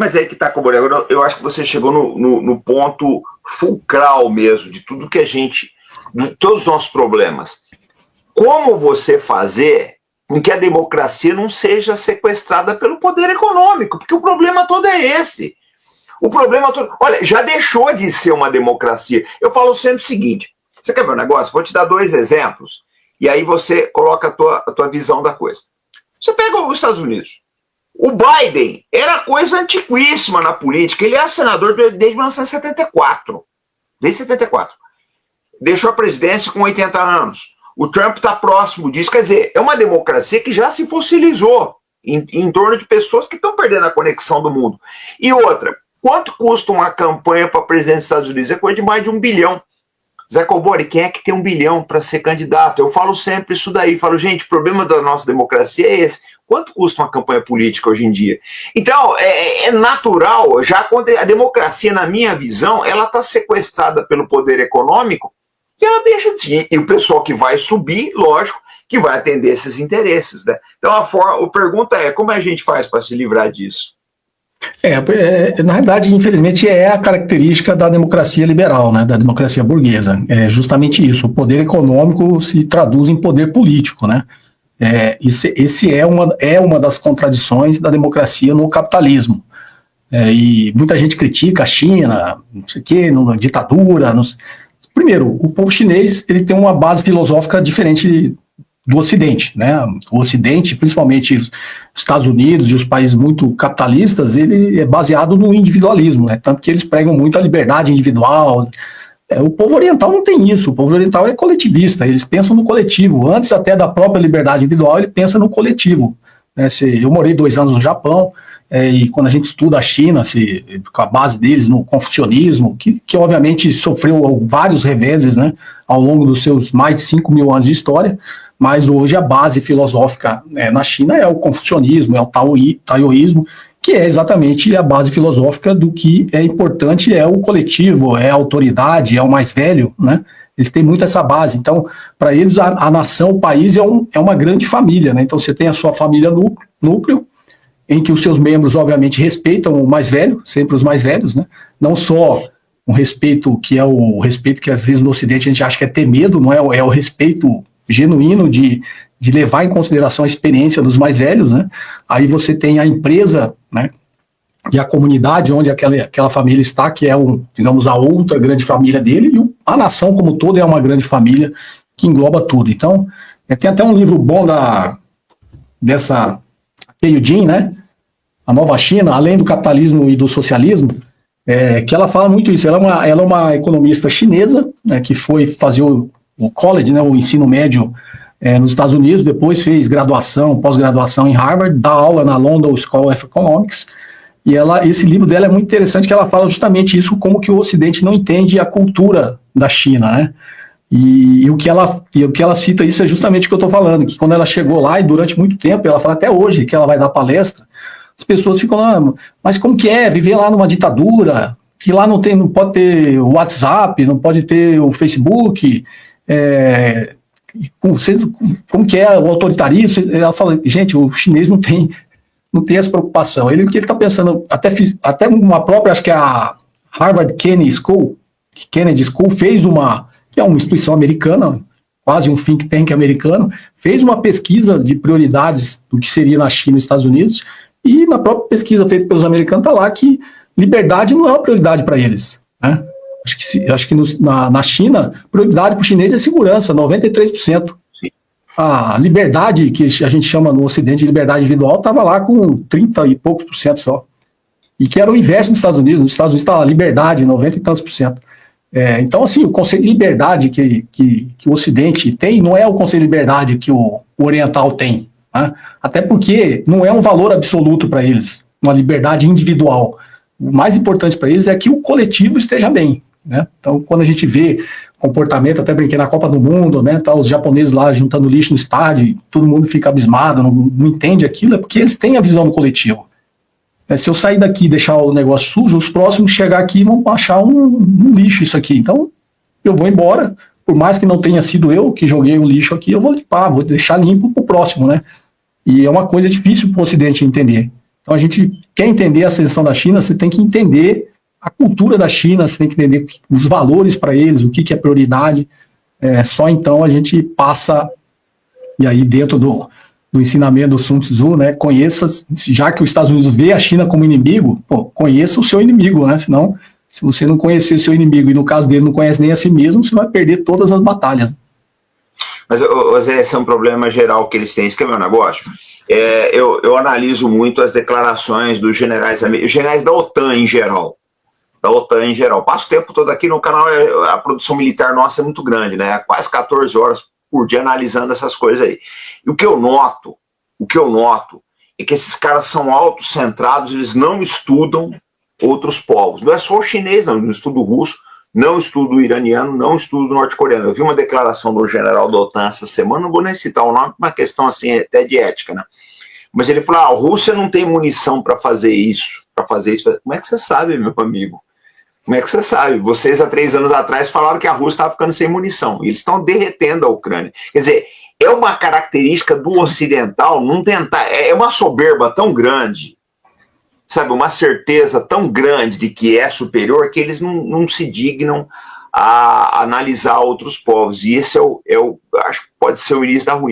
Mas aí que está, Cobori, agora eu acho que você chegou no ponto fulcral mesmo de tudo que a gente, de todos os nossos problemas. Como você fazer com que a democracia não seja sequestrada pelo poder econômico? Porque o problema todo é esse. O problema todo... Olha, já deixou de ser uma democracia. Eu falo sempre o seguinte, você quer ver um negócio? Vou te dar 2 exemplos, e aí você coloca a tua visão da coisa. Você pega os Estados Unidos. O Biden era coisa antiquíssima na política. Ele é senador desde 1974. Desde 74. Deixou a presidência com 80 anos. O Trump está próximo disso. Quer dizer, é uma democracia que já se fossilizou em torno de pessoas que estão perdendo a conexão do mundo. E outra, quanto custa uma campanha para presidente dos Estados Unidos? É coisa de mais de 1 bilhão. Zé Cobori, quem é que tem 1 bilhão para ser candidato? Eu falo sempre isso daí. Falo, gente, o problema da nossa democracia é esse. Quanto custa uma campanha política hoje em dia? Então, é natural, já quando a democracia, na minha visão, ela está sequestrada pelo poder econômico, e ela deixa de ir. E o pessoal que vai subir, lógico, que vai atender esses interesses, né? Então, a pergunta é, como a gente faz para se livrar disso? Na verdade, infelizmente, é a característica da democracia liberal, né, da democracia burguesa. É justamente isso, o poder econômico se traduz em poder político, né? Esse é uma das contradições da democracia no capitalismo. E muita gente critica a China, não sei o quê, na ditadura. Primeiro, o povo chinês ele tem uma base filosófica diferente do Ocidente, né? O Ocidente, principalmente os Estados Unidos e os países muito capitalistas, ele é baseado no individualismo, né? Tanto que eles pregam muito a liberdade individual. O povo oriental não tem isso, o povo oriental é coletivista, eles pensam no coletivo, antes até da própria liberdade individual, ele pensa no coletivo. Eu morei 2 anos no Japão, e quando a gente estuda a China, com a base deles no confucionismo, que obviamente sofreu vários reveses, né, ao longo dos seus mais de 5 mil anos de história, mas hoje a base filosófica na China é o confucionismo, é o taoísmo, que é exatamente a base filosófica do que é importante, é o coletivo, é a autoridade, é o mais velho, né? Eles têm muito essa base. Então, para eles, a nação, o país é uma grande família, né? Então, você tem a sua família núcleo, em que os seus membros, obviamente, respeitam o mais velho, sempre os mais velhos, né? Não só um respeito que é o respeito que, às vezes, no Ocidente a gente acha que é ter medo, não é? É o respeito genuíno de levar em consideração a experiência dos mais velhos, né? Aí você tem a empresa, né? E a comunidade onde aquela família está, que é, digamos, a outra grande família dele, e a nação como toda é uma grande família que engloba tudo. Então, tem até um livro bom dessa Peio Jin, né? A Nova China, além do capitalismo e do socialismo, que ela fala muito isso. Ela é uma economista chinesa, né, que foi fazer o college, né, o ensino médio nos Estados Unidos, depois fez graduação, pós-graduação em Harvard, dá aula na London School of Economics, e esse livro dela é muito interessante, que ela fala justamente isso, como que o Ocidente não entende a cultura da China, né? E o que ela cita isso é justamente o que eu estou falando, que quando ela chegou lá, e durante muito tempo, ela fala até hoje que ela vai dar palestra, as pessoas ficam lá, mas como que é viver lá numa ditadura, que lá não pode ter o WhatsApp, não pode ter o Facebook, como que é o autoritarismo? Ela fala, gente, o chinês não tem essa preocupação. O que ele está pensando, até uma própria, acho que a Harvard Kennedy School fez que é uma instituição americana, quase um think tank americano, fez uma pesquisa de prioridades do que seria na China e nos Estados Unidos, e na própria pesquisa feita pelos americanos está lá que liberdade não é uma prioridade para eles, né? Acho que na China, prioridade para o chinês é segurança, 93%. Sim. A liberdade, que a gente chama no Ocidente de liberdade individual, estava lá com 30 e poucos por cento só. E que era o inverso nos Estados Unidos. Nos Estados Unidos está a liberdade, 90 e tantos por cento. Então, assim, o conceito de liberdade que o Ocidente tem não é o conceito de liberdade que o Oriental tem, né? Até porque não é um valor absoluto para eles, uma liberdade individual. O mais importante para eles é que o coletivo esteja bem, né? Então, quando a gente vê comportamento, até brinquei na Copa do Mundo, né, tá os japoneses lá juntando lixo no estádio, e todo mundo fica abismado, não entende aquilo, é porque eles têm a visão do coletivo. Se eu sair daqui e deixar o negócio sujo, os próximos chegar aqui vão achar um lixo isso aqui. Então, eu vou embora, por mais que não tenha sido eu que joguei o lixo aqui, eu vou limpar, vou deixar limpo para o próximo, né? E é uma coisa difícil para o Ocidente entender. Então a gente quer entender a ascensão da China, você tem que entender a cultura da China, você tem que entender os valores para eles, o que é prioridade. Só então a gente passa, e aí dentro do ensinamento do Sun Tzu, né, conheça, já que os Estados Unidos vê a China como inimigo, conheça o seu inimigo, né, senão, se você não conhecer seu inimigo, e no caso dele não conhece nem a si mesmo, você vai perder todas as batalhas. Mas, Zé, esse é um problema geral que eles têm, isso que é meu negócio. Eu analiso muito as declarações dos generais da OTAN em geral. Passo o tempo todo aqui no canal, a produção militar nossa é muito grande, né? Quase 14 horas por dia analisando essas coisas aí. E o que eu noto é que esses caras são autocentrados, eles não estudam outros povos. Não é só o chinês, não estudo o russo, não estudo o iraniano, não estudo o norte-coreano. Eu vi uma declaração do general da OTAN essa semana, não vou nem citar o nome, uma questão assim até de ética, né? Mas ele falou, a Rússia não tem munição para fazer isso. Como é que você sabe, meu amigo? Como é que você sabe? Vocês, há 3 anos atrás, falaram que a Rússia estava ficando sem munição. E eles estão derretendo a Ucrânia. Quer dizer, é uma característica do ocidental não tentar... É uma soberba tão grande, sabe? Uma certeza tão grande de que é superior que eles não se dignam a analisar outros povos. E esse acho que pode ser o início da ruína.